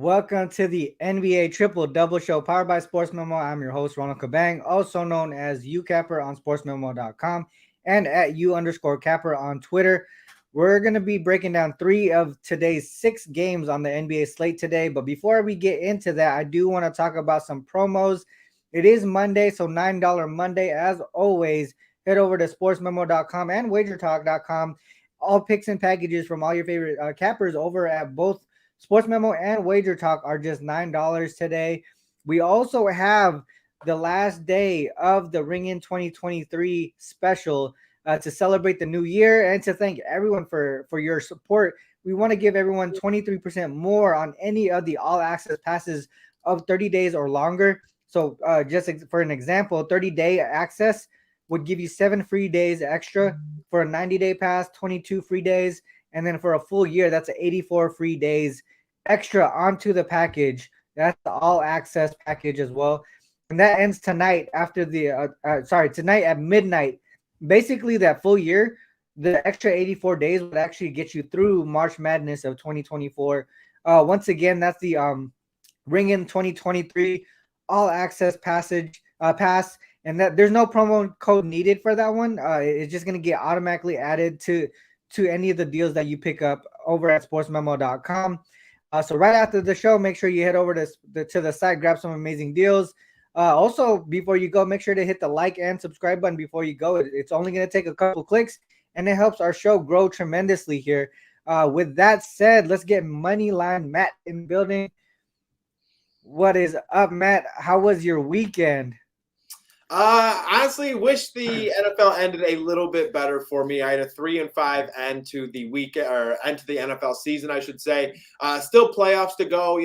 welcome to the NBA Triple Double Show powered by SportsMemo. I'm your host, Ronald Cabang, also known as UCapper on SportsMemo.com and at U_Capper on Twitter. We're going to be breaking down 3 of today's 6 games on the NBA slate today. But before we get into that, I do want to talk about some promos. It is Monday, so $9 Monday. As always, head over to SportsMemo.com and WagerTalk.com. All picks and packages from all your favorite cappers over at both Sports Memo and Wager Talk are just $9 today. We also have the last day of the Ring In 2023 special to celebrate the new year and to thank everyone for your support. We want to give everyone 23% more on any of the all-access passes of 30 days or longer. So just for an example, 30-day access would give you 7 free days extra. For a 90-day pass, 22 free days. And then for a full year, that's 84 free days extra onto the package. That's the all access package as well. And that ends tonight after the tonight at midnight. Basically, that full year, the extra 84 days would actually get you through March Madness of 2024. Once again, that's the Ring In 2023 all access pass. And that there's no promo code needed for that one. It's just going to get automatically added to any of the deals that you pick up over at sportsmemo.com. So right after the show, make sure you head over to the site, grab some amazing deals. Also, before you go, make sure to hit the like and subscribe button before you go. It's only going to take a couple clicks, and it helps our show grow tremendously here. With that said, let's get Moneyline Matt in the building. What is up, Matt? How was your weekend? Honestly, wish the NFL ended a little bit better for me. I had a 3-5 end to the weekend, or end to the NFL season, I should say. Still playoffs to go.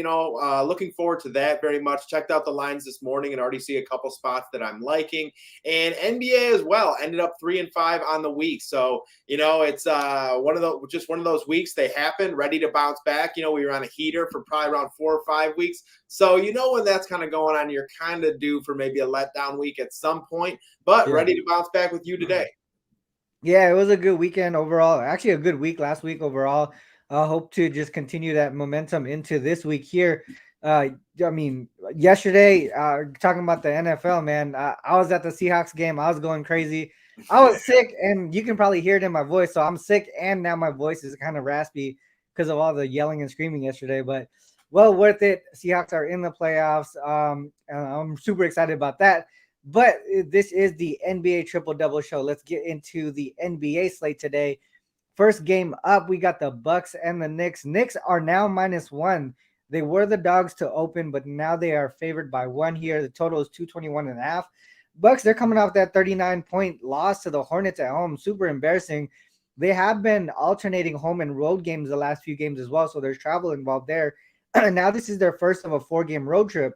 Looking forward to that very much. Checked out the lines this morning and already see a couple spots that I'm liking. And NBA as well. Ended up 3-5 on the week. So it's one of those weeks. They happen, ready to bounce back. We were on a heater for probably around 4 or 5 weeks. So when that's kind of going on, you're kind of due for maybe a letdown week at some point, but ready to bounce back with you today. Yeah, it was a good weekend overall. Actually, a good week last week overall. I hope to just continue that momentum into this week here. Yesterday, talking about the NFL, man, I was at the Seahawks game. I was going crazy. I was sick, and you can probably hear it in my voice. So I'm sick, and now my voice is kind of raspy because of all the yelling and screaming yesterday. But well worth it. Seahawks are in the playoffs. I'm super excited about that. But this is the NBA Triple Double Show. Let's get into the NBA slate today. First game up, we got the Bucks and the Knicks. Knicks are now -1. They were the dogs to open, but now they are favored by 1 here. The total is 221.5. Bucks, they're coming off that 39-point loss to the Hornets at home. Super embarrassing. They have been alternating home and road games the last few games as well, so there's travel involved there. Now this is their first of a 4-game road trip.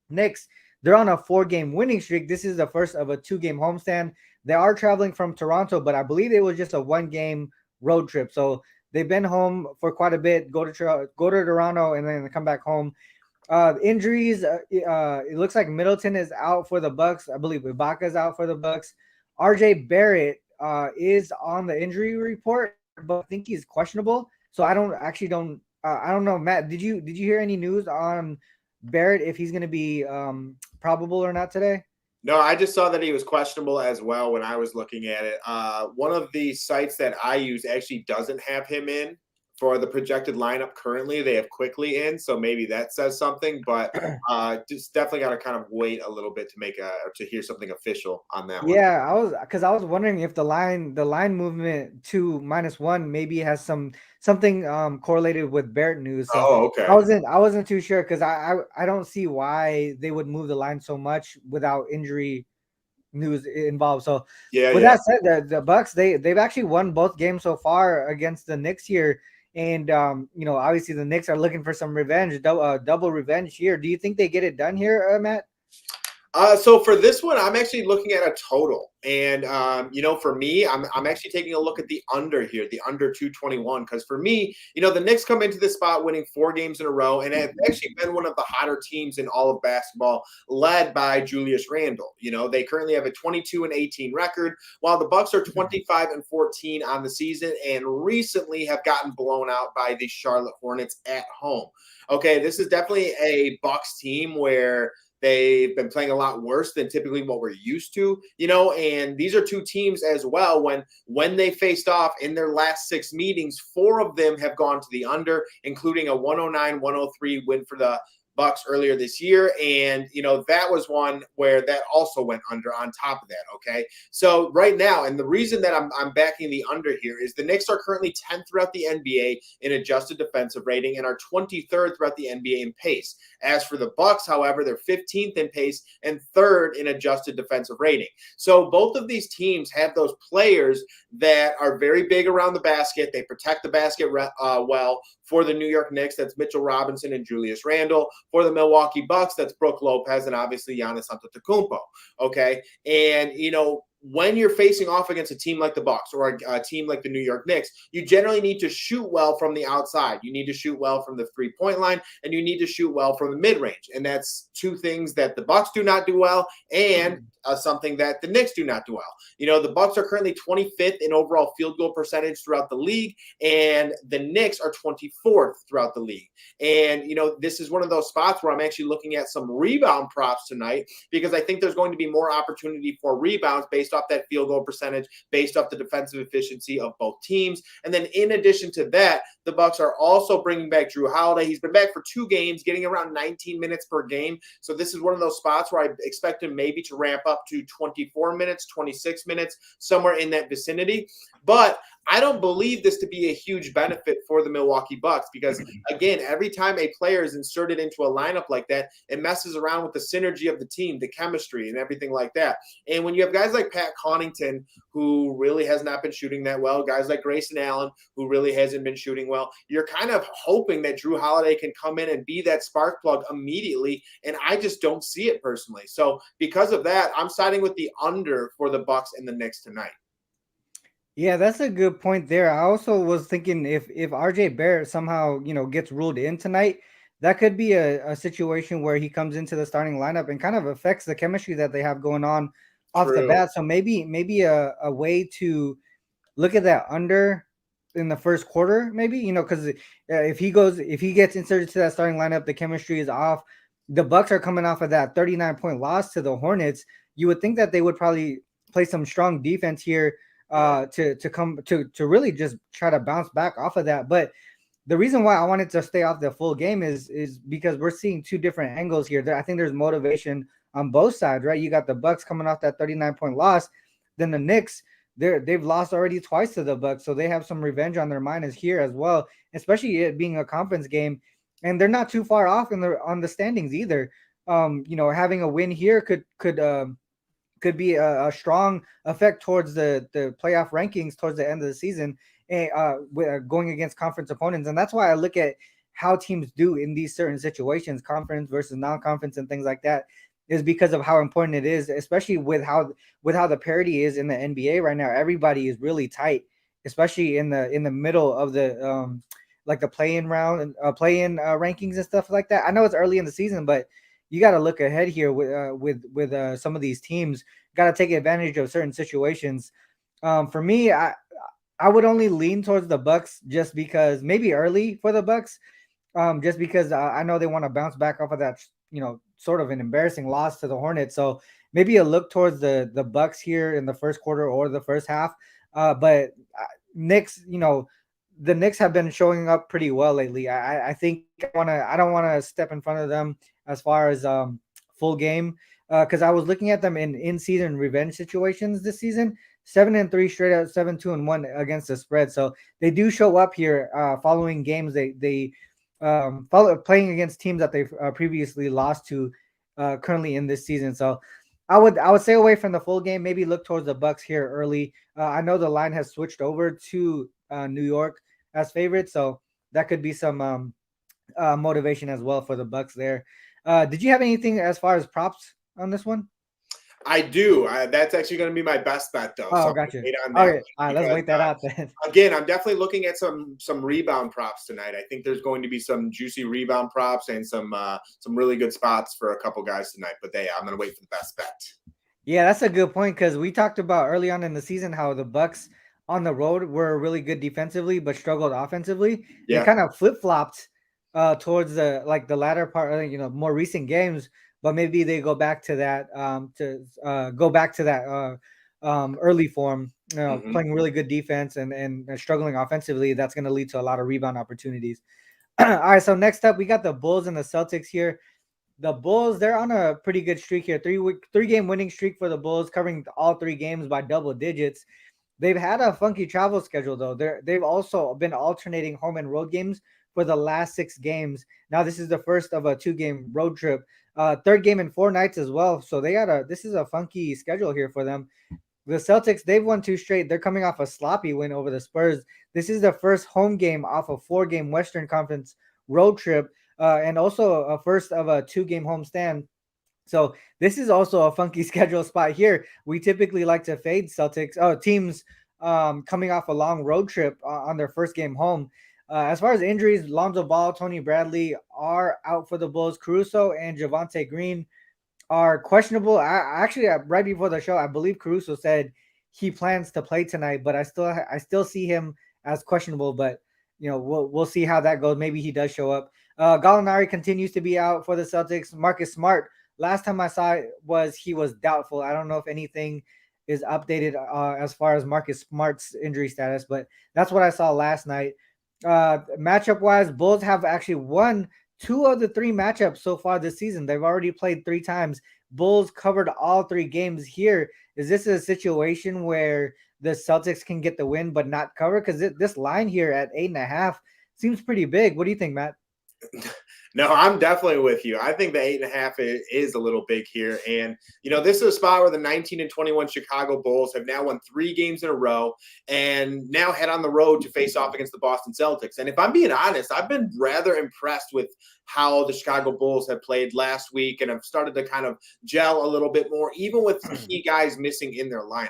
Knicks, they're on a 4-game winning streak. This is the first of a 2-game homestand. They are traveling from Toronto, but I believe it was just a 1-game road trip. So they've been home for quite a bit. Go to Toronto and then come back home. Injuries. It looks like Middleton is out for the Bucks. I believe Ibaka is out for the Bucks. RJ Barrett is on the injury report, but I think he's questionable. So I don't know, Matt. Did you hear any news on Barrett if he's going to be probable or not today? No, I just saw that he was questionable as well when I was looking at it. One of the sites that I use actually doesn't have him in for the projected lineup currently. They have Quickly in, so maybe that says something. But just definitely got to kind of wait a little bit to hear something official on that one. Yeah, I was wondering if the line movement to -1 maybe has something correlated with Barrett news. So okay. I wasn't too sure because I don't see why they would move the line so much without injury news involved. So that said, the Bucks they've actually won both games so far against the Knicks here. And obviously the Knicks are looking for some revenge, double revenge here. Do you think they get it done here, Matt? So for this one, I'm actually looking at a total, and for me, I'm actually taking a look at the under here, the under 221, because for me, the Knicks come into this spot winning 4 games in a row, and have actually been one of the hotter teams in all of basketball, led by Julius Randle. They currently have a 22-18 record, while the Bucks are 25-14 on the season, and recently have gotten blown out by the Charlotte Hornets at home. Okay, this is definitely a Bucks team where they've been playing a lot worse than typically what we're used to, and these are two teams as well. When they faced off in their last 6 meetings, 4 of them have gone to the under, including a 109-103 win for the Bucks earlier this year. And, that was one where that also went under on top of that. Okay. So right now, and the reason that I'm backing the under here is the Knicks are currently 10th throughout the NBA in adjusted defensive rating and are 23rd throughout the NBA in pace. As for the Bucks, however, they're 15th in pace and 3rd in adjusted defensive rating. So both of these teams have those players that are very big around the basket. They protect the basket well. For the New York Knicks, that's Mitchell Robinson and Julius Randle. For the Milwaukee Bucks, that's Brook Lopez and obviously Giannis Antetokounmpo. Okay, and when you're facing off against a team like the Bucks or a team like the New York Knicks, you generally need to shoot well from the outside. You need to shoot well from the 3-point line, and you need to shoot well from the mid-range. And that's 2 things that the Bucks do not do well, and something that the Knicks do not do well. The Bucks are currently 25th in overall field goal percentage throughout the league, and the Knicks are 24th throughout the league. And, this is one of those spots where I'm actually looking at some rebound props tonight, because I think there's going to be more opportunity for rebounds based off that field goal percentage, based off the defensive efficiency of both teams. And then in addition to that, the Bucks are also bringing back Drew Holiday. He's been back for 2 games, getting around 19 minutes per game. So this is one of those spots where I expect him maybe to ramp up to 24 minutes, 26 minutes, somewhere in that vicinity. But I don't believe this to be a huge benefit for the Milwaukee Bucks, because, again, every time a player is inserted into a lineup like that, it messes around with the synergy of the team, the chemistry, and everything like that. And when you have guys like Pat Connaughton, who really has not been shooting that well, guys like Grayson Allen, who really hasn't been shooting well, you're kind of hoping that Drew Holiday can come in and be that spark plug immediately, and I just don't see it personally. So because of that, I'm siding with the under for the Bucks and the Knicks tonight. Yeah, that's a good point there. I also was thinking if RJ Barrett somehow, gets ruled in tonight, that could be a situation where he comes into the starting lineup and kind of affects the chemistry that they have going on off the True. bat. So maybe a way to look at that under in the first quarter, maybe, because if he gets inserted to that starting lineup, the chemistry is off. The Bucks are coming off of that 39-point loss to the Hornets. You would think that they would probably play some strong defense here to really just try to bounce back off of that. But the reason why I wanted to stay off the full game is because we're seeing 2 different angles here. I think there's motivation on both sides, right? You got the Bucks coming off that 39-point loss, then the Knicks, they've lost already twice to the Bucks, so they have some revenge on their mind as here as well, especially it being a conference game, and they're not too far off on the standings either. Having a win here could be a strong effect towards the playoff rankings towards the end of the season, and going against conference opponents. And that's why I look at how teams do in these certain situations, conference versus non-conference and things like that, is because of how important it is, especially with how the parity is in the NBA right now. Everybody is really tight, especially in the middle of the like the play-in round and play-in rankings and stuff like that. I know it's early in the season, but you got to look ahead here with some of these teams. Got to take advantage of certain situations. For me, I would only lean towards the Bucks just because maybe early for the Bucks, just because I know they want to bounce back off of that, sort of an embarrassing loss to the Hornets. So maybe a look towards the Bucks here in the first quarter or the first half. But Knicks, the Knicks have been showing up pretty well lately. I think I don't want to step in front of them as far as full game, because I was looking at them in season revenge situations this season. 7-3 straight out, 7-2-1 against the spread. So they do show up here following games. They follow playing against teams that they've previously lost to currently in this season. So I would stay away from the full game. Maybe look towards the Bucks here early. I know the line has switched over to New York as favorites, so that could be some motivation as well for the Bucks there. Did you have anything as far as props on this one? I do. That's actually going to be my best bet, though. So Oh, I'm gonna got you. wait on that Okay, one all right, let's because, wait that out then. again, I'm definitely looking at some rebound props tonight. I think there's going to be some juicy rebound props and some really good spots for a couple guys tonight. But I'm going to wait for the best bet. Yeah, that's a good point because we talked about early on in the season how the Bucks on the road were really good defensively but struggled offensively. They Yeah. kind of flip flopped towards the latter part, more recent games. But maybe they go back to that early form, Hmm. playing really good defense and struggling offensively. That's going to lead to a lot of rebound opportunities. All right, so next up we got the Bulls and the Celtics here. The Bulls, they're on a pretty good streak here. 3 game winning streak for the Bulls, covering all 3 games by double digits. They've had a funky travel schedule though. They've also been alternating home and road games for the last 6 games. Now this is the first of a 2-game road trip. Third game in 4 nights as well. So this is a funky schedule here for them. The Celtics, they've won 2 straight. They're coming off a sloppy win over the Spurs. This is the first home game off a 4-game Western Conference road trip, and also a first of a 2-game homestand. So this is also a funky schedule spot here. We typically like to fade Celtics teams coming off a long road trip on their first game home. As far as injuries, Lonzo Ball, Tony Bradley are out for the Bulls. Caruso and Javante Green are questionable. Right before the show, I believe Caruso said he plans to play tonight, but I still see him as questionable. But we'll see how that goes. Maybe he does show up. Gallinari continues to be out for the Celtics. Marcus Smart, last time I saw it he was doubtful. I don't know if anything is updated as far as Marcus Smart's injury status, but that's what I saw last night. Matchup wise, Bulls have actually won 2 of the 3 matchups so far this season. They've already played 3 times. Bulls covered all 3 games here. Is this a situation where the Celtics can get the win but not cover? Because this line here at 8.5 seems pretty big. What do you think, Matt? No, I'm definitely with you. I think the 8.5 is a little big here. And, this is a spot where the 19-21 Chicago Bulls have now won 3 games in a row and now head on the road to face off against the Boston Celtics. And if I'm being honest, I've been rather impressed with how the Chicago Bulls have played last week and have started to kind of gel a little bit more, even with key guys missing in their lineup.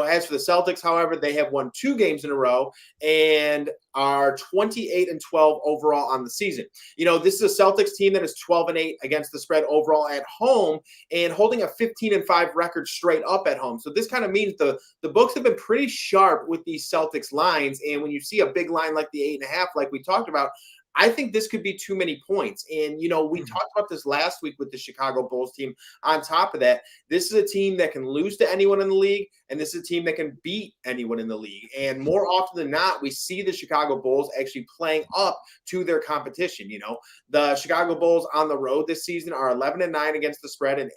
As for the Celtics, however, they have won 2 games in a row and are 28-12 overall on the season. This is a Celtics team that is 12-8 against the spread overall at home and holding a 15-5 record straight up at home. So this kind of means the books have been pretty sharp with these Celtics lines. And when you see a big line like the 8.5, like we talked about, I think this could be too many points. And, we talked about this last week with the Chicago Bulls team. On top of that, this is a team that can lose to anyone in the league, and this is a team that can beat anyone in the league. And more often than not, we see the Chicago Bulls actually playing up to their competition. The Chicago Bulls on the road this season are 11-9 against the spread and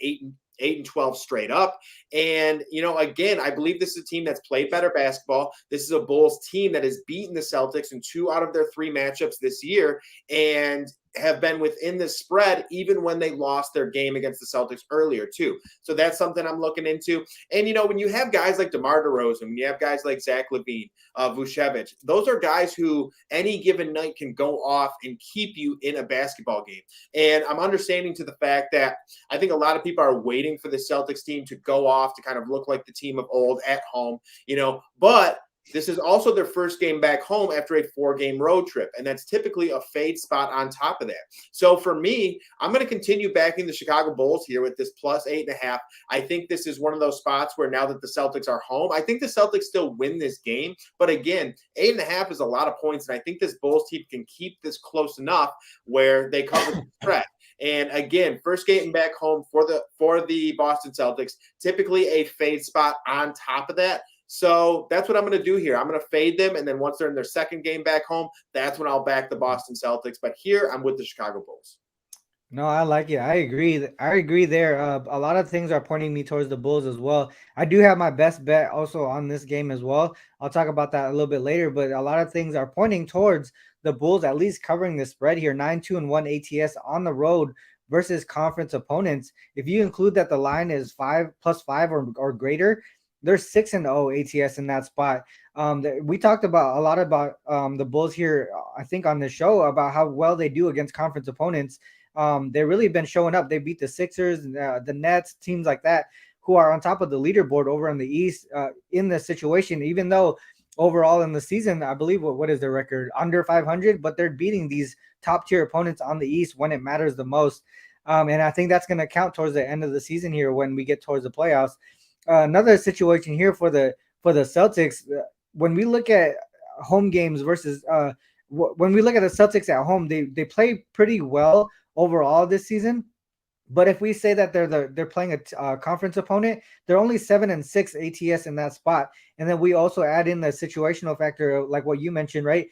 8-12 straight up. And, again, I believe this is a team that's played better basketball. This is a Bulls team that has beaten the Celtics in 2 out of their 3 matchups this year and have been within the spread even when they lost their game against the Celtics earlier too. So that's something I'm looking into. And, when you have guys like DeMar DeRozan, when you have guys like Zach LaVine, Vucevic, those are guys who any given night can go off and keep you in a basketball game. And I'm understanding to the fact that I think a lot of people are waiting for the Celtics team to go off to kind of look like the team of old at home, but this is also their first game back home after a 4-game road trip, and that's typically a fade spot on top of that. So for me, I'm going to continue backing the Chicago Bulls here with this plus 8.5. I think this is one of those spots where now that the Celtics are home, I think the Celtics still win this game. But again, 8.5 is a lot of points, and I think this Bulls team can keep this close enough where they cover the spread. And again, first game back home for the Boston Celtics, typically a fade spot on top of that. So that's what I'm going to do here. I'm going to fade them, and then once they're in their second game back home, that's when I'll back the Boston Celtics. But here, I'm with the Chicago Bulls. No, I like it. I agree. I agree there. A lot of things are pointing me towards the Bulls as well. I do have my best bet also on this game as well. I'll talk about that a little bit later, but a lot of things are pointing towards the Bulls at least covering the spread here. 9-2-1 ATS on the road versus conference opponents. If you include that the line is 5+5 or greater, they're 6-0 ATS in that spot. We talked about a lot about the Bulls here, I think, on the show about how well they do against conference opponents. They've really been showing up. They beat the Sixers, the Nets, teams like that, who are on top of the leaderboard over in the East in this situation, even though overall in the season, I believe what is their record? Under 500, but they're beating these top tier opponents on the East when it matters the most. And I think that's going to count towards the end of the season here when we get towards the playoffs. Another situation here for the Celtics, when we look at home games versus when we look at the Celtics at home, they play pretty well overall this season. But if we say that they're playing a conference opponent, they're only 7-6 ATS in that spot, and then we also add in the situational factor, like what you mentioned, right?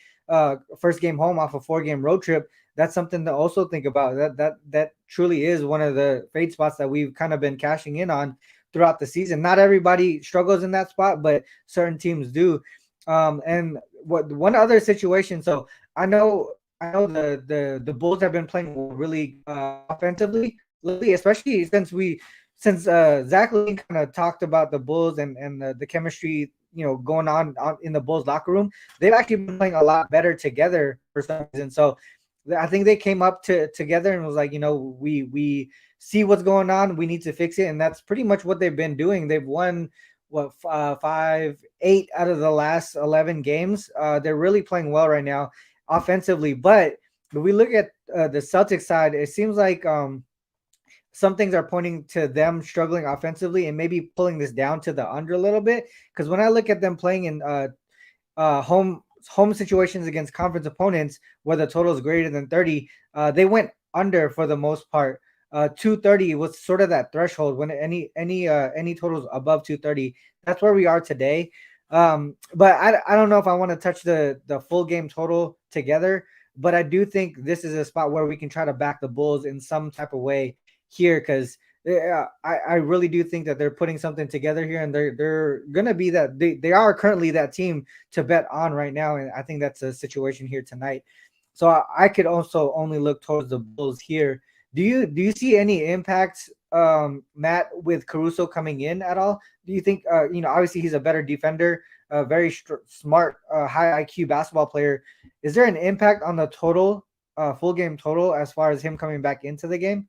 First game home off a 4-game road trip. That's something to also think about. That truly is one of the fade spots that we've kind of been cashing in on throughout the season. Not everybody struggles in that spot, but certain teams do. And what one other situation? So I know the Bulls have been playing really offensively lately, especially since Zach Levine kind of talked about the Bulls and the chemistry, going on in the Bulls locker room. They've actually been playing a lot better together for some reason. So I think they came up together and was like, we see what's going on. We need to fix it, and that's pretty much what they've been doing. They've won 8 out of the last 11 games. They're really playing well right now offensively. But when we look at the Celtics side, it seems like some things are pointing to them struggling offensively and maybe pulling this down to the under a little bit. Because when I look at them playing in home situations against conference opponents where the total is greater than 30, they went under for the most part. 230 was sort of that threshold when any totals above 230. That's where we are today. But I don't know if I want to touch the full game total together, but I do think this is a spot where we can try to back the Bulls in some type of way here, because I really do think that they're putting something together here, and they're gonna be that they are currently that team to bet on right now, and I think that's a situation here tonight. So I could also only look towards the Bulls here. Do you see any impact, Matt, with Caruso coming in at all? Do you think obviously he's a better defender, a very smart, high IQ basketball player? Is there an impact on the total, full game total, as far as him coming back into the game?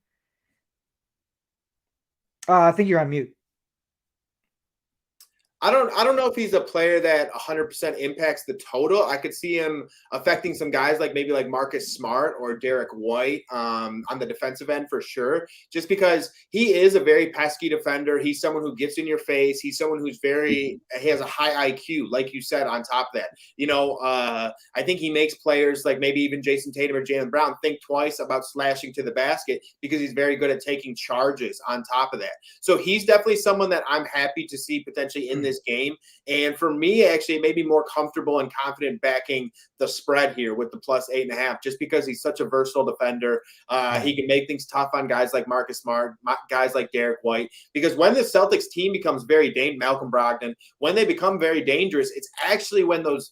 I think you're on mute. I don't know if he's a player that 100% impacts the total. I could see him affecting some guys maybe like Marcus Smart or Derek White on the defensive end for sure, just because he is a very pesky defender. He's someone who gets in your face. He's someone who's he has a high IQ, like you said, on top of that. I think he makes players like maybe even Jason Tatum or Jaylen Brown think twice about slashing to the basket, because he's very good at taking charges on top of that. So he's definitely someone that I'm happy to see potentially in this game. And for me, actually, it made me more comfortable and confident backing the spread here with the plus 8.5, just because he's such a versatile defender. He can make things tough on guys like Marcus Smart, guys like Derek White, because when the Celtics team becomes very dangerous, Malcolm Brogdon, when they become very dangerous, it's actually when those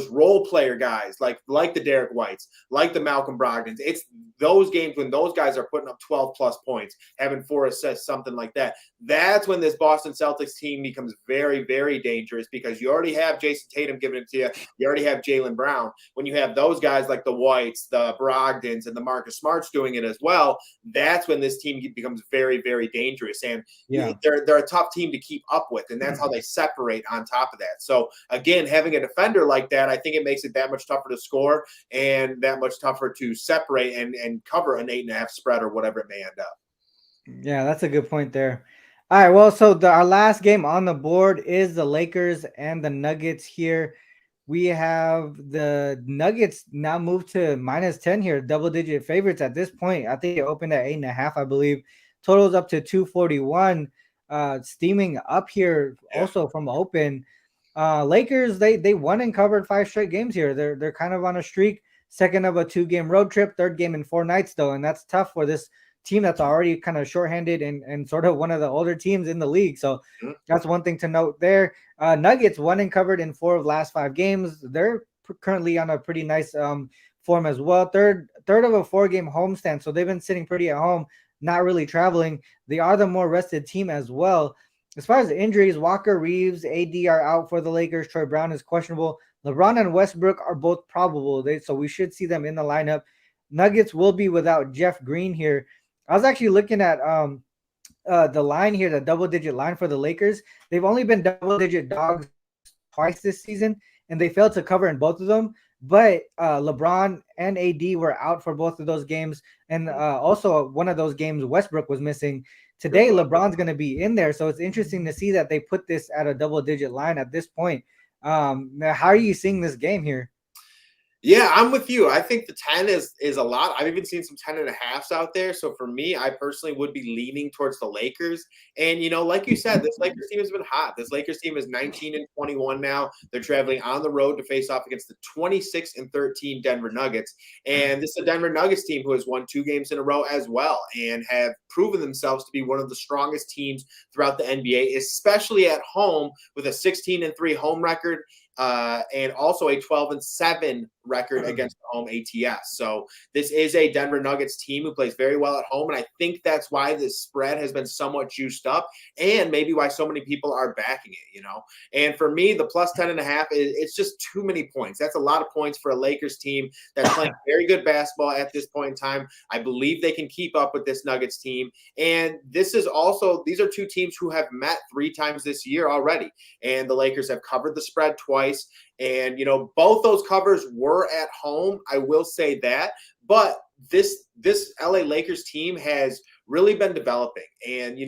role player guys like the Derek Whites, like the Malcolm Brogdons, it's those games when those guys are putting up 12 plus points, having 4 assists, something like that. That's when this Boston Celtics team becomes very, very dangerous, because you already have Jason Tatum giving it to you. You already have Jaylen Brown. When you have those guys like the Whites, the Brogdons, and the Marcus Smarts doing it as well, that's when this team becomes very, very dangerous. And they're a tough team to keep up with, and that's how they separate on top of that. So again, having a defender like that, I think it makes it that much tougher to score and that much tougher to separate and cover an 8.5 spread or whatever it may end up. Yeah, that's a good point there. All right, well, so our last game on the board is the Lakers and the Nuggets here. We have the Nuggets now moved to -10 here, double-digit favorites at this point. I think it opened at 8.5, I believe. Totals up to 241, steaming up here also from open. Lakers, they won and covered 5 straight games here. They're kind of on a streak. Second of a 2-game road trip, third game in 4 nights though, and that's tough for this team that's already kind of shorthanded and sort of one of the older teams in the league. So that's one thing to note there. Nuggets won and covered in 4 of the last 5 games. They're currently on a pretty nice form as well. Third of a 4-game homestand, so they've been sitting pretty at home, not really traveling. They are the more rested team as well. As far as the injuries, Walker, Reeves, AD are out for the Lakers. Troy Brown is questionable. LeBron and Westbrook are both probable. So we should see them in the lineup. Nuggets will be without Jeff Green here. I was actually looking at the line here, the double digit line for the Lakers. They've only been double digit dogs twice this season, and they failed to cover in both of them. But LeBron and AD were out for both of those games, and also one of those games Westbrook was missing. Today, LeBron's going to be in there, so it's interesting to see that they put this at a double digit line at this point. How are you seeing this game here? Yeah, I'm with you. I think the 10 is a lot. I've even seen some 10.5s out there. So for me, I personally would be leaning towards the Lakers. And like you said, this Lakers team has been hot. This Lakers team is 19-21 now. They're traveling on the road to face off against the 26-13 Denver Nuggets. And this is a Denver Nuggets team who has won 2 games in a row as well and have proven themselves to be one of the strongest teams throughout the NBA, especially at home with a 16-3 home record. And also a 12-7 record against home ATS. So this is a Denver Nuggets team who plays very well at home. And I think that's why this spread has been somewhat juiced up and maybe why so many people are backing it, And for me, the plus 10.5, it's just too many points. That's a lot of points for a Lakers team that's playing very good basketball at this point in time. I believe they can keep up with this Nuggets team. And these are 2 teams who have met 3 times this year already. And the Lakers have covered the spread twice. And, both those covers were at home. I will say that. But this LA Lakers team has really been developing. And,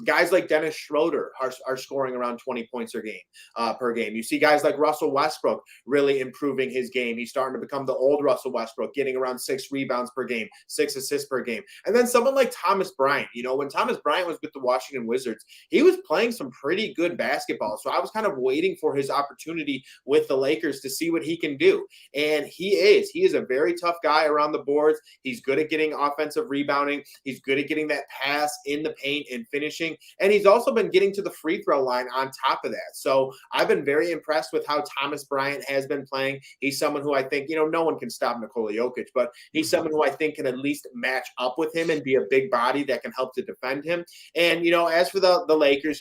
guys like Dennis Schroeder are scoring around 20 points per game. You see guys like Russell Westbrook really improving his game. He's starting to become the old Russell Westbrook, getting around 6 rebounds per game, 6 assists per game. And then someone like Thomas Bryant, when Thomas Bryant was with the Washington Wizards, he was playing some pretty good basketball. So I was kind of waiting for his opportunity with the Lakers to see what he can do. And he is a very tough guy around the boards. He's good at getting offensive rebounding. He's good at getting that pass in the paint and finishing. And he's also been getting to the free throw line on top of that. So I've been very impressed with how Thomas Bryant has been playing. He's someone who I think, no one can stop Nikola Jokic, but he's someone who I think can at least match up with him and be a big body that can help to defend him. And, as for the Lakers,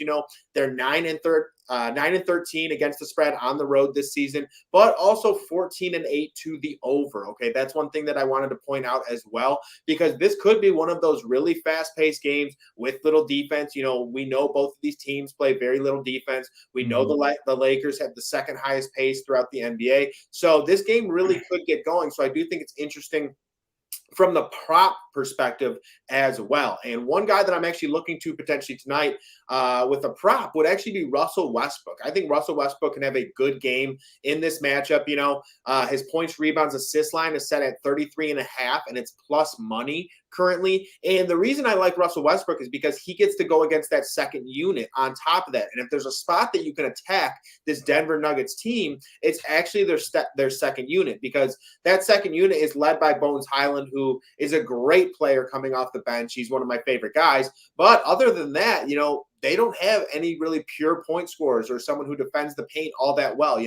they're 9-13 against the spread on the road this season, but also 14-8 to the over. Okay, that's one thing that I wanted to point out as well, because this could be one of those really fast-paced games with little defense. We know both of these teams play very little defense. We know the Lakers have the second highest pace throughout the NBA. So this game really could get going. So I do think it's interesting from the prop perspective as well. And one guy that I'm actually looking to potentially tonight with a prop would actually be Russell Westbrook. I think Russell Westbrook can have a good game in this matchup. His points, rebounds, assist line is set at 33.5, and it's plus money currently. And the reason I like Russell Westbrook is because he gets to go against that second unit on top of that. And if there's a spot that you can attack this Denver Nuggets team, it's actually their second unit, because that second unit is led by Bones Highland, who is a great player coming off the bench. He's one of my favorite guys. But other than that, they don't have any really pure point scorers or someone who defends the paint all that well.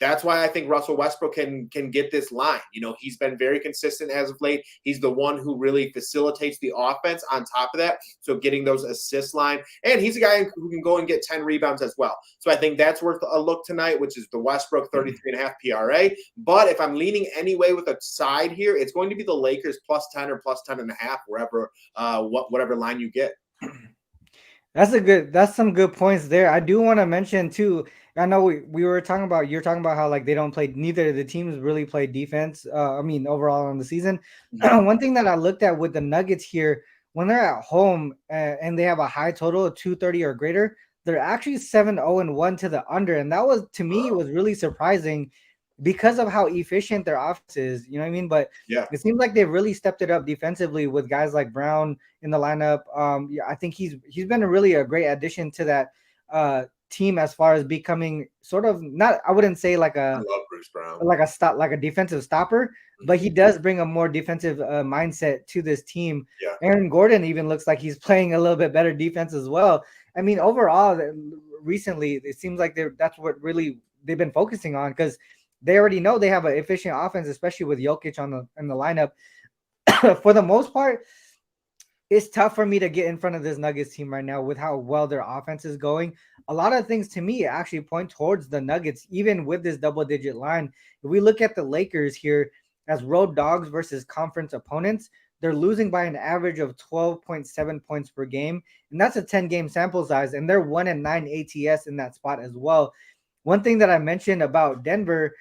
That's why I think Russell Westbrook can get this line. He's been very consistent as of late. He's the one who really facilitates the offense on top of that. So getting those assist line. And he's a guy who can go and get 10 rebounds as well. So I think that's worth a look tonight, which is the Westbrook 33.5 PRA. But if I'm leaning any way with a side here, it's going to be the Lakers plus 10 or plus 10.5, wherever, whatever line you get. That's some good points there. I do want to mention too, I know we were talking about, you're talking about how like they don't play, neither of the teams really play defense. Overall on the season. One thing that I looked at with the Nuggets here, when they're at home and they have a high total of 230 or greater, they're actually 7-0-1 to the under. And that was, to me, it was really surprising because of how efficient their offense is. You know what I mean? But yeah, it seems like they've really stepped it up defensively with guys like Brown in the lineup. I think he's been a great addition to that team as far as becoming sort of, not, I wouldn't say like I love Bruce Brown, like a defensive stopper, but he does bring a more defensive mindset to this team. Yeah. Aaron Gordon even looks like he's playing a little bit better defense as well. I mean, overall, recently it seems like that's what really they've been focusing on, because they already know they have an efficient offense, especially with Jokic in the lineup. For the most part, it's tough for me to get in front of this Nuggets team right now with how well their offense is going. A lot of things to me actually point towards the Nuggets, even with this double-digit line. If we look at the Lakers here, as road dogs versus conference opponents, they're losing by an average of 12.7 points per game. And that's a 10-game sample size. And they're 1-9 ATS in that spot as well. One thing that I mentioned about Denver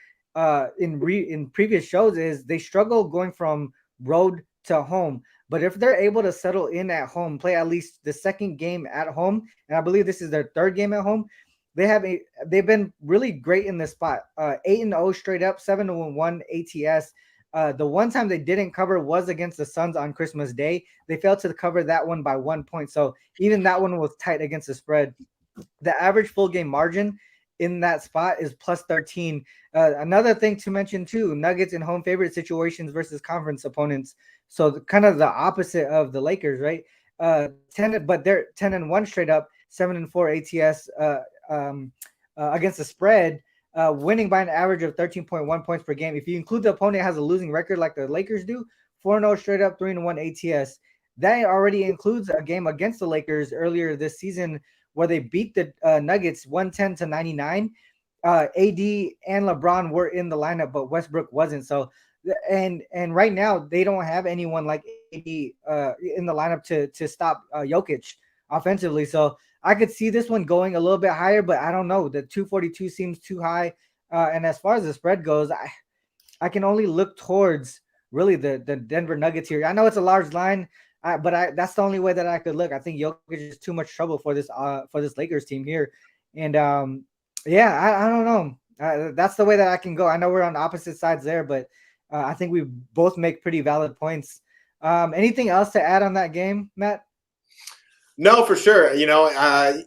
in previous shows is they struggle going from road to home. But if they're able to settle in at home, play at least the second game at home, and I believe this is their third game at home, they've been really great in this spot. 8-0 straight up, 7-1 ATS. The one time they didn't cover was against the Suns on Christmas Day. They failed to cover that one by 1 point. So even that one was tight against the spread. The average full game margin in that spot is plus 13. Another thing to mention too, Nuggets in home favorite situations versus conference opponents. So kind of the opposite of the Lakers, right? 10, but they're 10-1 straight up, 7-4 ATS against the spread, winning by an average of 13.1 points per game. If you include the opponent has a losing record like the Lakers do, 4-0 straight up, 3-1 ATS. That already includes a game against the Lakers earlier this season where they beat the Nuggets 110-99. AD and LeBron were in the lineup, but Westbrook wasn't. So, and right now they don't have anyone like AD in the lineup to stop Jokic offensively. So I could see this one going a little bit higher, but I don't know. The 242 seems too high. And as far as the spread goes, I can only look towards really the Denver Nuggets here. I know it's a large line, but that's the only way that I could look. I think Jokic is too much trouble for this Lakers team here. And yeah, I don't know. That's the way that I can go. I know we're on opposite sides there, but I think we both make pretty valid points. Anything else to add on that game, Matt? No, for sure.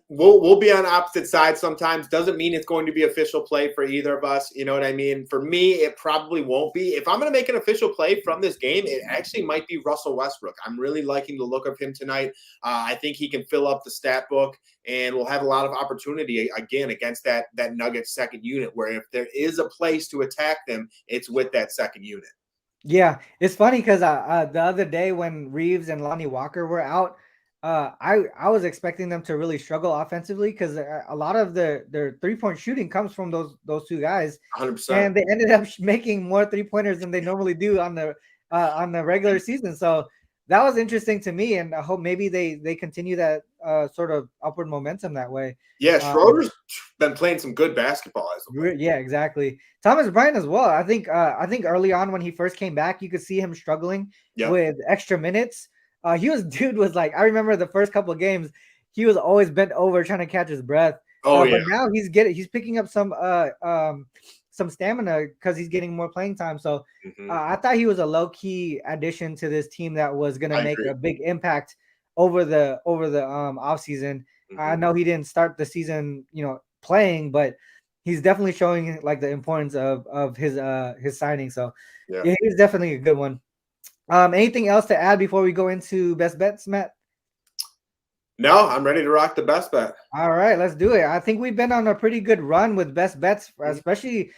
We'll be on opposite sides sometimes. Doesn't mean it's going to be official play for either of us. You know what I mean? For me, it probably won't be. If I'm going to make an official play from this game, it actually might be Russell Westbrook. I'm really liking the look of him tonight. I think he can fill up the stat book, and we'll have a lot of opportunity again against that Nuggets second unit, where if there is a place to attack them, it's with that second unit. Yeah, it's funny because the other day when Reeves and Lonnie Walker were out, I was expecting them to really struggle offensively because a lot of their 3-point shooting comes from those two guys, 100%. and they ended up making more 3-pointers than they normally do on the regular season. So that was interesting to me, and I hope maybe they continue that sort of upward momentum that way. Yeah, Schroeder's been playing some good basketball as well. Yeah, exactly. Thomas Bryant as well. I think early on when he first came back, you could see him struggling with extra minutes. He was like, I remember the first couple of games, he was always bent over trying to catch his breath. But now he's picking up some stamina because he's getting more playing time. So I thought he was a low key addition to this team that was going to make a big impact over the off season. I know he didn't start the season, playing, but he's definitely showing like the importance of his signing. So yeah, he's definitely a good one. Anything else to add before we go into best bets, Matt? No, I'm ready to rock the best bet. All right, let's do it. I think we've been on a pretty good run with best bets, especially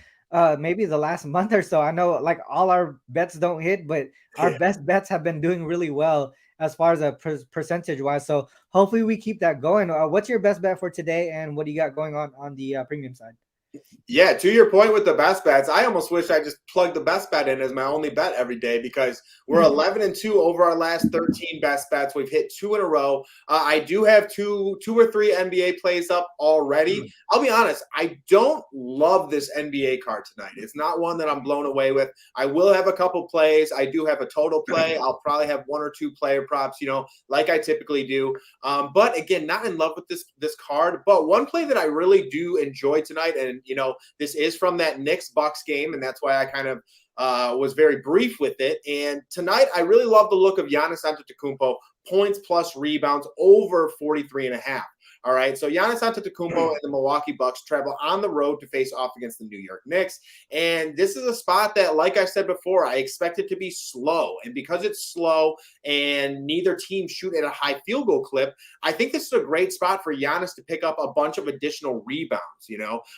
maybe the last month or so. I know like all our bets don't hit, but our best bets have been doing really well as far as a percentage wise. So hopefully we keep that going. What's your best bet for today, and what do you got going on the premium side? Yeah, to your point with the best bets, I almost wish I just plugged the best bet in as my only bet every day because we're 11-2 over our last 13 best bets. We've hit 2 in a row. I do have two or three NBA plays up already. I'll be honest, I don't love this NBA card tonight. It's not one that I'm blown away with. I will have a couple plays. I do have a total play. I'll probably have 1 or 2 player props, like I typically do. But again, not in love with this card. But one play that I really do enjoy tonight, and this is from that Knicks-Bucks game, and that's why I kind of was very brief with it. And tonight, I really love the look of Giannis Antetokounmpo, points plus rebounds over 43.5. All right, so Giannis Antetokounmpo and the Milwaukee Bucks travel on the road to face off against the New York Knicks. And this is a spot that, like I said before, I expect it to be slow. And because it's slow and neither team shoot at a high field goal clip, I think this is a great spot for Giannis to pick up a bunch of additional rebounds.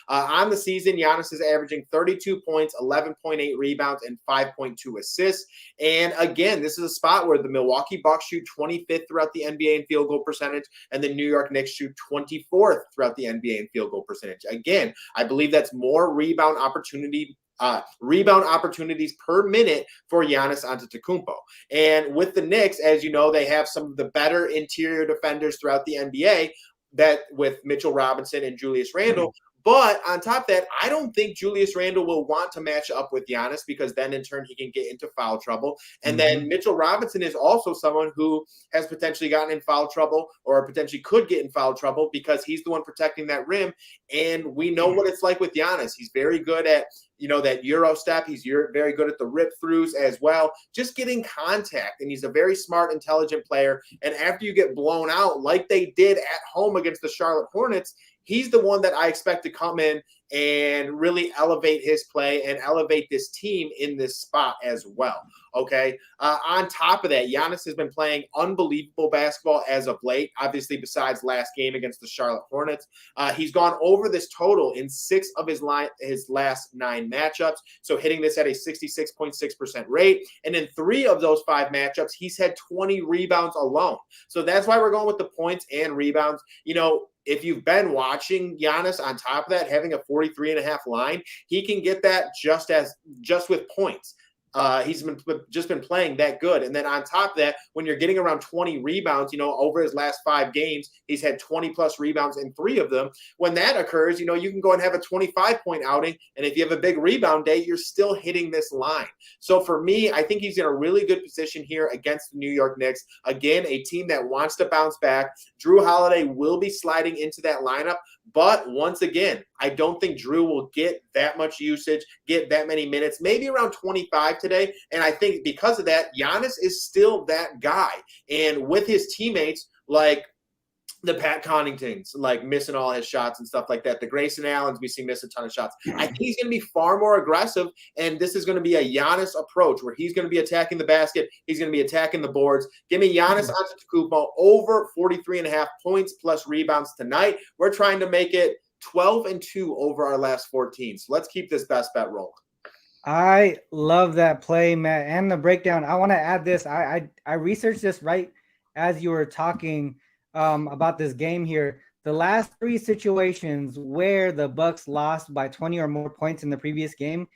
On the season, Giannis is averaging 32 points, 11.8 rebounds, and 5.2 assists. And again, this is a spot where the Milwaukee Bucks shoot 25th throughout the NBA in field goal percentage, and the New York Knicks shoot 24th throughout the NBA in field goal percentage. Again, I believe that's more rebound opportunity rebound opportunities per minute for Giannis Antetokounmpo. And with the Knicks, as you know, they have some of the better interior defenders throughout the NBA, that with Mitchell Robinson and Julius Randle. But on top of that, I don't think Julius Randle will want to match up with Giannis, because then in turn he can get into foul trouble. And then Mitchell Robinson is also someone who has potentially gotten in foul trouble, or potentially could get in foul trouble, because he's the one protecting that rim. And we know what it's like with Giannis. He's very good at, that Euro step. He's very good at the rip throughs as well, just getting contact. And he's a very smart, intelligent player. And after you get blown out like they did at home against the Charlotte Hornets, he's the one that I expect to come in and really elevate his play and elevate this team in this spot as well. Okay. On top of that, Giannis has been playing unbelievable basketball as of late, obviously, besides last game against the Charlotte Hornets. He's gone over this total in 6 of his last 9 matchups. So hitting this at a 66.6% rate. And in 3 of those 5 matchups, he's had 20 rebounds alone. So that's why we're going with the points and rebounds. If you've been watching Giannis, on top of that, having a 43.5 line, he can get that just with points. He's been playing that good. And then on top of that, when you're getting around 20 rebounds, over his last 5 games, he's had 20 plus rebounds in 3 of them. When that occurs, you can go and have a 25-point outing. And if you have a big rebound day, you're still hitting this line. So for me, I think he's in a really good position here against the New York Knicks. Again, a team that wants to bounce back. Drew Holiday will be sliding into that lineup. But once again, I don't think Drew will get that much usage, get that many minutes, maybe around 25 today. And I think because of that, Giannis is still that guy. And with his teammates, like the Pat Connaughtons, like missing all his shots and stuff like that. The Grayson Allens, we see miss a ton of shots. I think he's going to be far more aggressive, and this is going to be a Giannis approach where he's going to be attacking the basket. He's going to be attacking the boards. Give me Giannis Antetokounmpo over 43.5 points plus rebounds tonight. We're trying to make it 12-2 over our last 14. So let's keep this best bet rolling. I love that play, Matt, and the breakdown. I want to add this. I researched this right as you were talking about this game here. The last 3 situations where the Bucks lost by 20 or more points in the previous game,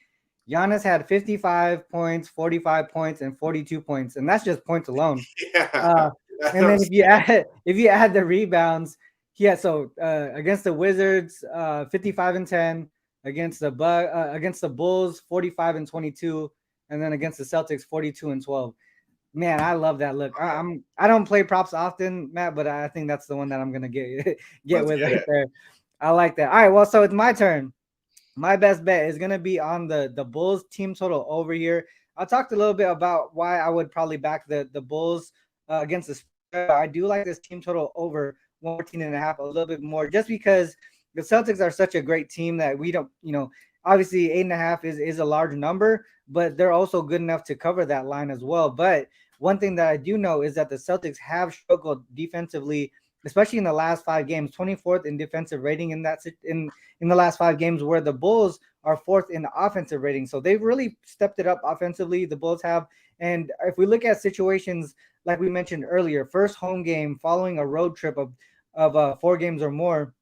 Giannis had 55 points, 45 points, and 42 points, and that's just points alone. Yeah. And then if you add the rebounds, against the Wizards, 55 and 10, against the Bulls, 45 and 22, and then against the Celtics, 42 and 12. Man, I love that look. I don't play props often, Matt, but I think that's the one that I'm gonna get with right there. I like that. All right, well, so it's my turn. My best bet is gonna be on the Bulls team total over here. I talked a little bit about why I would probably back the Bulls against the spread. I do like this team total over 14.5 a little bit more, just because the Celtics are such a great team that we don't, obviously 8.5 is a large number, but they're also good enough to cover that line as well. But one thing that I do know is that the Celtics have struggled defensively, especially in the last 5 games, 24th in defensive rating in the last 5 games, where the Bulls are 4th in offensive rating. So they've really stepped it up offensively, the Bulls have. And if we look at situations like we mentioned earlier, first home game following a road trip of 4 games or more,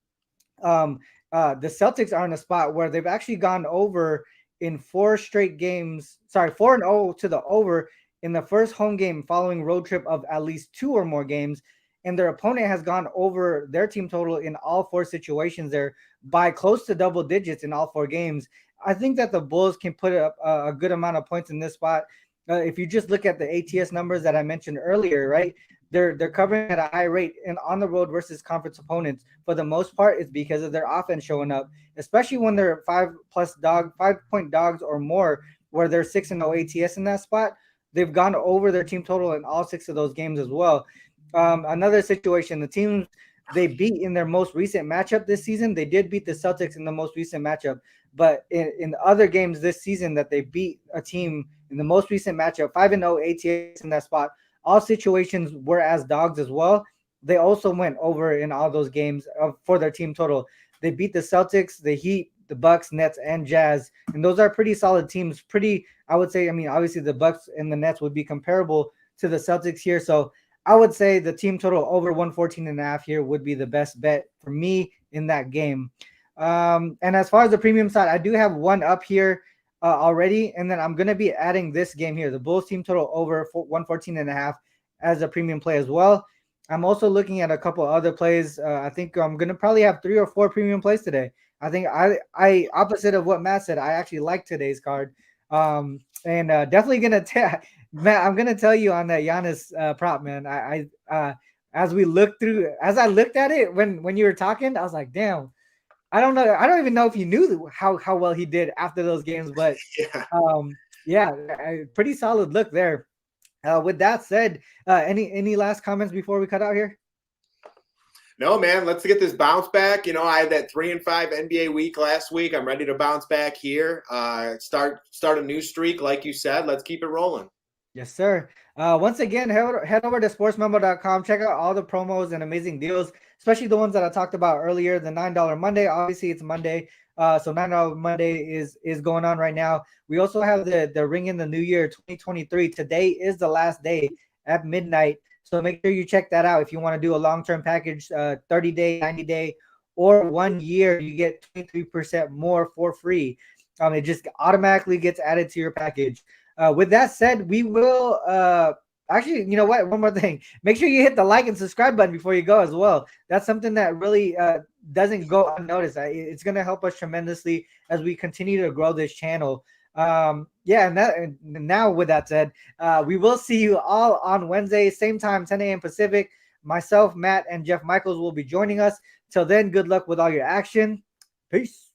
the Celtics are in a spot where they've actually gone over in 4 straight games. 4-0 to the over in the first home game following road trip of at least 2 or more games. And their opponent has gone over their team total in all 4 situations there by close to double digits in all 4 games. I think that the Bulls can put up a good amount of points in this spot. If you just look at the ATS numbers that I mentioned earlier, right? They're covering at a high rate and on the road versus conference opponents. For the most part, it's because of their offense showing up, especially when they're 5-point dogs or more, where they're 6-0 ATS in that spot. They've gone over their team total in all 6 of those games as well. Another situation, the teams they beat in their most recent matchup this season, they did beat the Celtics in the most recent matchup, but in the other games this season that they beat a team in the most recent matchup, 5-0 ATS in that spot, all situations were as dogs as well. They also went over in all those games for their team total. They beat the Celtics, the Heat, the Bucks, Nets, and Jazz, and those are pretty solid teams. I would say, obviously the Bucks and the Nets would be comparable to the Celtics here. So I would say the team total over 114.5 here would be the best bet for me in that game. And as far as the premium side, I do have one up here. already, and then I'm gonna be adding this game here, the Bulls team total over 114.5 as a premium play as well. I'm also looking at a couple other plays. I think I'm gonna probably have 3 or 4 premium plays today. I think I opposite of what Matt said, I actually like today's card. And definitely gonna Matt, I'm gonna tell you on that Giannis prop, man. As I looked at it when you were talking, I was like, damn, I don't know. I don't even know if you knew how well he did after those games, but Yeah. yeah, pretty solid look there. With that said, any last comments before we cut out here? No, man, let's get this bounce back. I had that 3-5 NBA week last week. I'm ready to bounce back here. Start a new streak, like you said. Let's keep it rolling. Yes, sir. Once again, head over to sportsmemo.com. Check out all the promos and amazing deals, especially the ones that I talked about earlier. The $9 Monday. Obviously, it's Monday. So $9 Monday is going on right now. We also have the Ring in the New Year 2023. Today is the last day at midnight. So make sure you check that out. If you want to do a long-term package, 30-day, 90-day, or 1 year, you get 23% more for free. It just automatically gets added to your package. With that said, we will actually, you know what? One more thing. Make sure you hit the like and subscribe button before you go as well. That's something that really doesn't go unnoticed. It's going to help us tremendously as we continue to grow this channel. And now with that said, we will see you all on Wednesday, same time, 10 a.m. Pacific. Myself, Matt, and Jeff Michaels will be joining us. Till then, good luck with all your action. Peace.